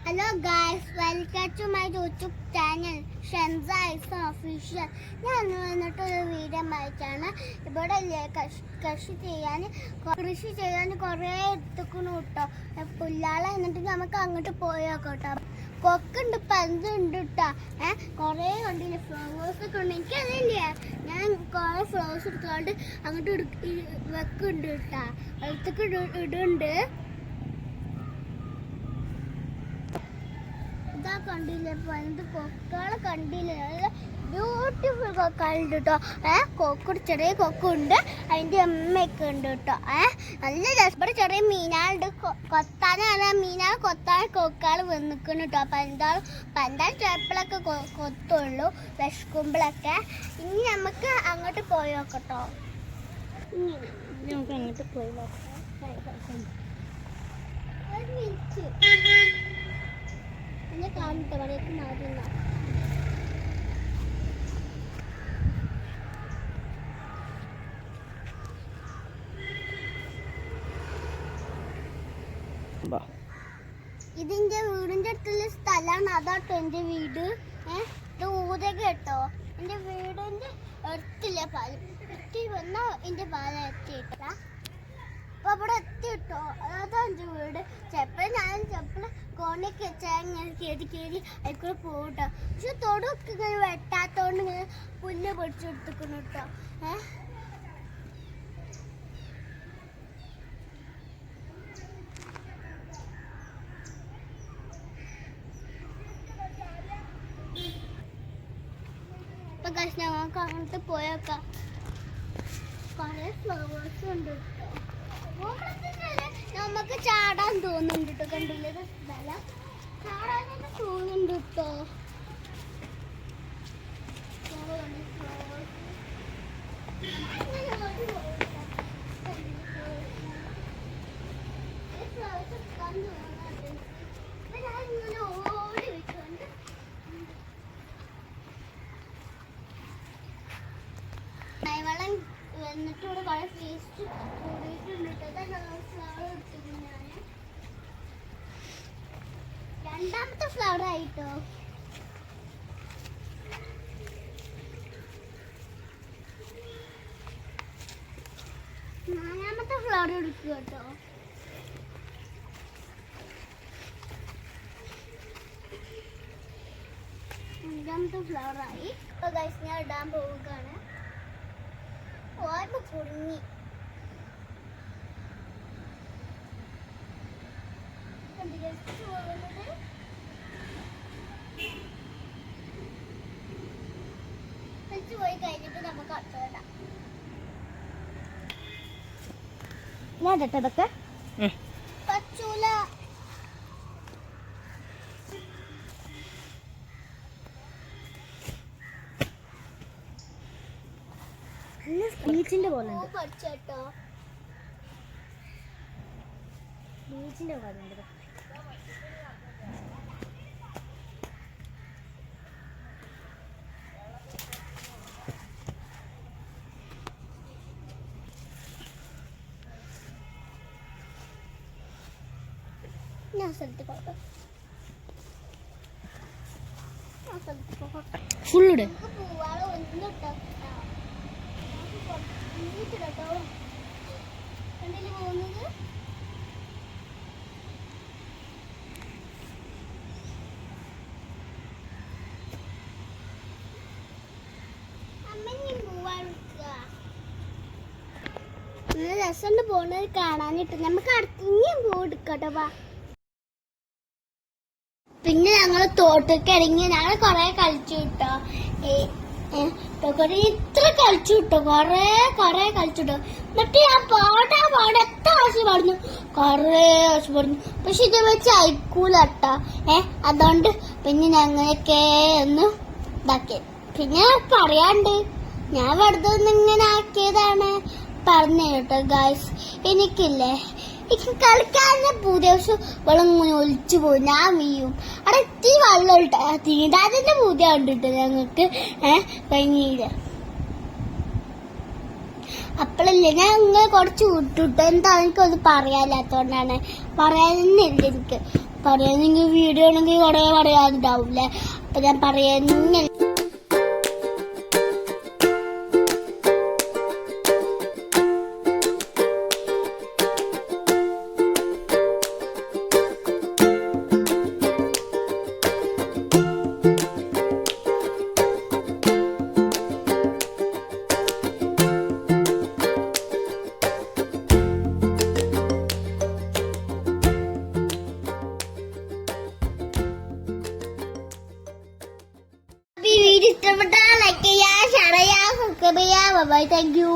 Hello guys, welcome to my YouTube channel Shenza eyes official. ഞാൻ വന്നിട്ടൊരു video വായിച്ചാണ്. ഇവിടെ കൃഷി ചെയ്യാൻ കുറേ എടുത്തുക്കണു കേട്ടോ. പുല്ലാളെ എന്നിട്ട് നമുക്ക് അങ്ങോട്ട് പോയോട്ടോ. കൊക്കുണ്ട്, പന്തുണ്ട് കേട്ടോ. കുറേ കണ്ടില്ലേ, ഫ്ലവേഴ്സ് ഒക്കെ ഉണ്ട്. എനിക്കറിയില്ല, ഞാൻ കുറേ ഫ്ലവേഴ്സ് എടുത്തോണ്ട് അങ്ങോട്ട് വെക്കുന്നുണ്ട് കേട്ടോ. അടുത്തൊക്കെ ഇടുന്നുണ്ട്. കണ്ടില്ലേ, പന്ത് കൊക്കുകളെ കണ്ടില്ലേ, നല്ല ബ്യൂട്ടിഫുൾ കൊക്കുകളുണ്ട് കേട്ടോ. കൊക്കുണ്ട്, ചെറിയ കൊക്കുണ്ട്, അതിൻ്റെ അമ്മയൊക്കെ ഉണ്ട് കേട്ടോ. നല്ല രസപ്പെടെ ചെറിയ മീനാളുണ്ട്. കൊത്താനാണ് മീനാൾ കൊത്താൻ കൊക്കുകൾ വന്നിക്കണം കേട്ടോ. പന്താൾ ചിലപ്പോഴൊക്കെ കൊത്തുള്ളൂ, വിശക്കുമ്പോഴൊക്കെ. ഇനി നമുക്ക് അങ്ങോട്ട് പോയി നോക്കട്ടോ. നമുക്ക് അങ്ങോട്ട് പോയി നോക്കാം. ഒരു മിനിറ്റ് എന്നെ കാണട്ടെ, വടക്ക് മാറില്ല. ഇതിന്റെ വീടിന്റെ അടുത്തുള്ള സ്ഥലമാണ്. അതാട്ടോ എന്റെ വീട്. ഇത് ഊരക കേട്ടോ. എന്റെ വീടിന്റെ അടുത്തില്ല പാലം. എത്തി വന്നാ എന്റെ പാലം എത്തിയിട്ട. അപ്പൊ അവിടെ എത്തി കിട്ടോ. അതാ എന്റെ വീട്. ചെപ്പള് കോണിക്ക് വെച്ചാൽ ഇങ്ങനെ കയറി അതിൽക്കൂടെ പോകട്ടോ. പക്ഷെ തൊടുക്കെ ഇങ്ങനെ വെട്ടാത്തോണ്ട് ഇങ്ങനെ പുല്ല് പൊടിച്ചെടുത്തിക്കണം കേട്ടോ. ഇപ്പൊ കാശ് ഞങ്ങൾക്ക് അങ്ങോട്ട് പോയേക്കാം. കുറേ ഫ്ലവേഴ്സ് ഉണ്ട് കേട്ടോ. നമുക്ക് ചാടാൻ തോന്നുന്നുണ്ട് കേട്ടോ. കണ്ടില്ലേ, സ്ഥലം ചാടാനൊക്കെ തോന്നുന്നുണ്ട് കേട്ടോ. ഓടി വെച്ചോണ്ട് വെള്ളം എന്നിട്ട് ഇവിടെ കുറെ വേസ്റ്റ് കൂടിയിട്ടുണ്ട്. രണ്ടാമത്തെ ഫ്ലവർ ആയിട്ടോ. നാലാമത്തെ ഫ്ലവർ എടുക്കുക കേട്ടോ. അഞ്ചാമത്തെ ഫ്ലവർ ആയി. ഇപ്പൊ ഗൈസ് ഞാൻ ഇടാൻ പോവുകയാണ്. ഓർമ്മ കുടുങ്ങി. പോയി കഴിഞ്ഞിട്ട് നമുക്ക് അടുത്തോടാം. ഞാൻ ഇതൊക്കെ പച്ചൂല. ബീച്ചിന്റെ പോലെ പഠിച്ചോ. ബീച്ചിന്റെ പോലെ ഉണ്ട്. ഫുള്ളിടെ രസം പോണത് കാണാനിട്ട് നമുക്ക് അടുത്തിങ്ങും പോടുക്കട്ടോ. പിന്നെ ഞങ്ങള് തോട്ടൊക്കെ ഇറങ്ങി ഞങ്ങൾ കൊറേ കളിച്ചു കിട്ടോ. ഇത്ര കളിച്ചു കിട്ടോ, കൊറേ കളിച്ചു കിട്ടോ. എന്നിട്ട് ഞാൻ പാടാൻ എത്ര ആവശ്യം പാടുന്നു, കൊറേ ആവശ്യം പാടുന്നു. പക്ഷെ ഇത് വെച്ച് അയക്കൂലട്ടോ. അതുകൊണ്ട് പിന്നെ ഞങ്ങളൊക്കെ ഒന്ന് ഇതാക്കി. പിന്നെ പറയാണ്ട് ഞാൻ വെറുതെ ഇങ്ങനെ ആക്കിയതാണ് പറഞ്ഞു കേട്ടോ ഗായ്സ്. എനിക്കില്ലേ കളിക്കാരന്റെ പൂതിവശം വെള്ളം ഇങ്ങനെ ഒലിച്ചു പോകും. ഞാൻ വീയും അവിടെ ഇത്തിരി വെള്ളം തീണ്ടാതിന്റെ പൂതി കണ്ടിട്ട് ഞങ്ങൾക്ക് കഴിഞ്ഞില്ല. അപ്പോഴല്ലേ ഞാൻ ഇങ്ങനെ കുറച്ച് വിട്ടിട്ട്. എന്താ എനിക്കൊന്നും പറയാനില്ലാത്തോണ്ടാണ്, പറയാനില്ല എനിക്ക്. പറയാനെങ്കിൽ വീഡിയോ ആണെങ്കിൽ കുറെ പറയാനുണ്ടാവൂലേ, അപ്പൊ ഞാൻ പറയുന്ന വീഡിയോ ഇഷ്ടപ്പെട്ടാൽ ലൈക്ക് ചെയ്യുക, ഷെയർ ചെയ്യുക, സബ്സ്ക്രൈബ് ചെയ്യുക. Bye, thank U.